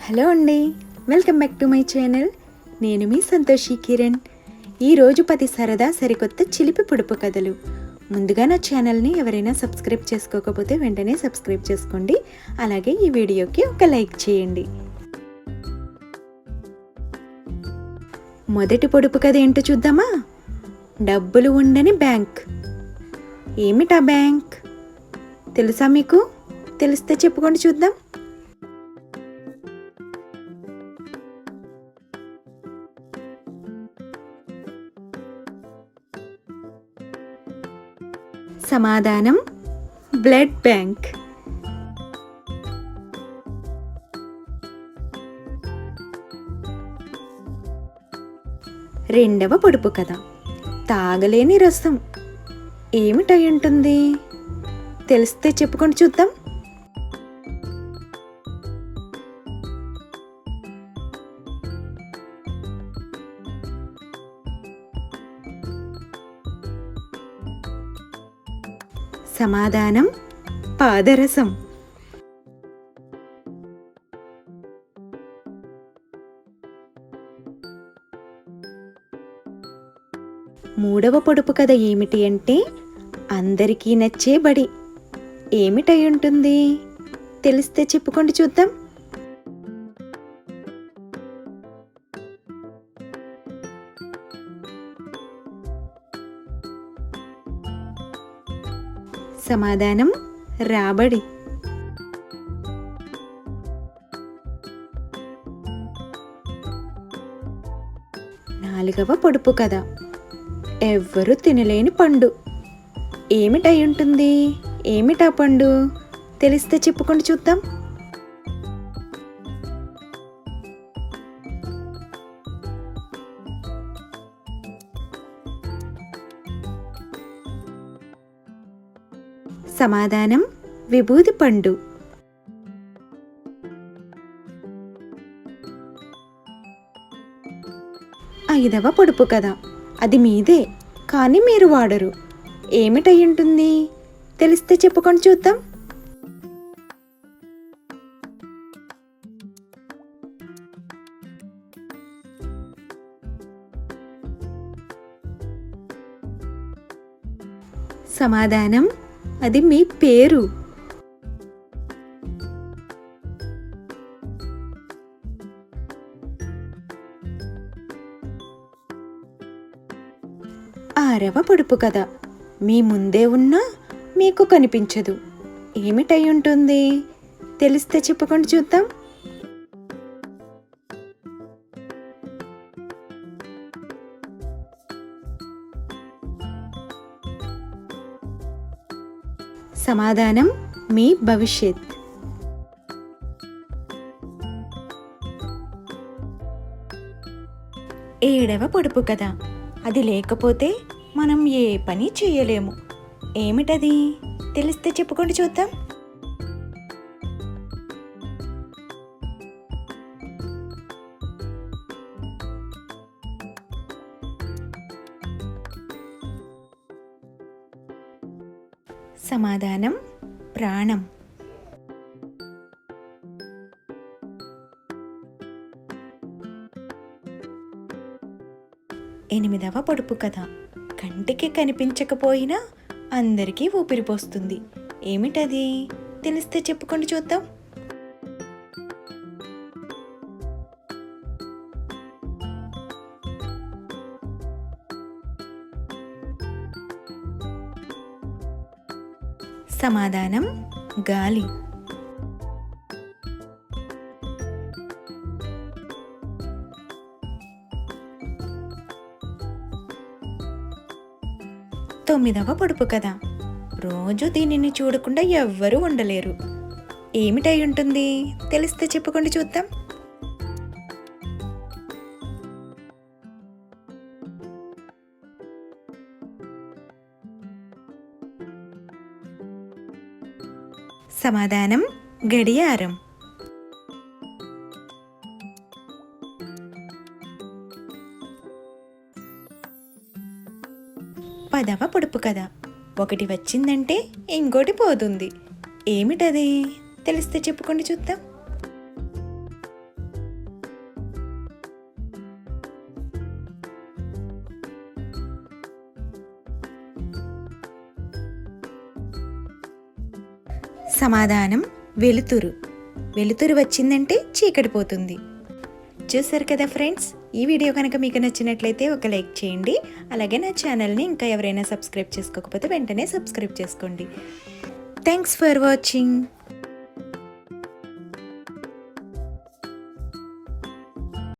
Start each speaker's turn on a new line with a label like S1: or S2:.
S1: Hello అండి, welcome back to my channel. నేను మీ సంతోషి కిరణ్. ఈరోజు 10 సరదా సరికొత్త చిలిపి పొడుపు కథలు. ముందుగా నా ఛానల్ని ఎవరైనా సబ్స్క్రైబ్ చేసుకోకపోతే వెంటనే సబ్స్క్రైబ్ చేసుకోండి. అలాగే ఈ వీడియోకి ఒక లైక్ చేయండి. మొదటి పొడుపు కథ ఏంటో చూద్దామా? డబ్బులు ఉండని బ్యాంక్. ఏమిటా బ్యాంక్? తెలుసా మీకు? తెలిస్తే చెప్పుకోండి చూద్దాం. సమాధానం బ్లడ్ బ్యాంక్. రెండవ పొడుపు కథ తాగలేని రసం. ఏమిటై ఉంటుంది? తెలిస్తే చెప్పుకొని చూద్దాం. సమాధానం పాదరసం. మూడవ పొడుపు కథ ఏమిటి అంటే అందరికీ నచ్చే బడి. ఏమిటై ఉంటుంది? తెలిస్తే చెప్పుకోండి చూద్దాం. సమాధానం రాబడి. నాలుగవ పొడుపు కథ ఎవ్వరూ తినలేని పండు. ఏమిటై ఉంటుంది? ఏమిటా పండు? తెలిస్తే చెప్పుకొని చూద్దాం. సమాధానం విభూది పండు. ఐదవ పొడుపు కథ అది మీదే కానీ మీరు వాడరు. ఏమిటై ఉంటుంది? తెలిస్తే చెప్పుకొని చూద్దాం. సమాధానం అది మీ పేరు. ఆరవ పొడుపు కథ మీ ముందే ఉన్నా మీకు కనిపించదు. ఏమిటై ఉంటుంది? తెలిస్తే చెప్పుకొని చూద్దాం. సమాధానం మీ భవిష్యత్. ఏడవ పొడుపు కథ అది లేకపోతే మనం ఏ పని చేయలేము. ఏమిటది? తెలిస్తే చెప్పుకోండి చూద్దాం. సమాధానం ప్రాణం. ఎనిమిదవ పొడుపు కథ కంటికి కనిపించకపోయినా అందరికీ ఊపిరిపోస్తుంది. ఏమిటది? తెలిస్తే చెప్పుకోండి చూద్దాం. సమాధానం గాలి. తొమ్మిదవ పొడుపు కథ రోజు దీనిని చూడకుండా ఎవ్వరూ ఉండలేరు. ఏమిటై ఉంటుంది? తెలిస్తే చెప్పుకోండి చూద్దాం. సమాధానం గడియారం. పదవ పొడుపు కథ ఒకటి వచ్చిందంటే ఇంకోటి పోతుంది. ఏమిటది? తెలిస్తే చెప్పుకోండి చూద్దాం. సమాధానం వెలుతురు. వెలుతురు వచ్చిందంటే చీకటి పోతుంది. చూసారు కదా ఫ్రెండ్స్, ఈ వీడియో కనుక మీకు నచ్చినట్లయితే ఒక లైక్ చేయండి. అలాగే నా ఛానల్ని ఇంకా ఎవరైనా సబ్స్క్రైబ్ చేసుకోకపోతే వెంటనే సబ్స్క్రైబ్ చేసుకోండి. Thanks for watching.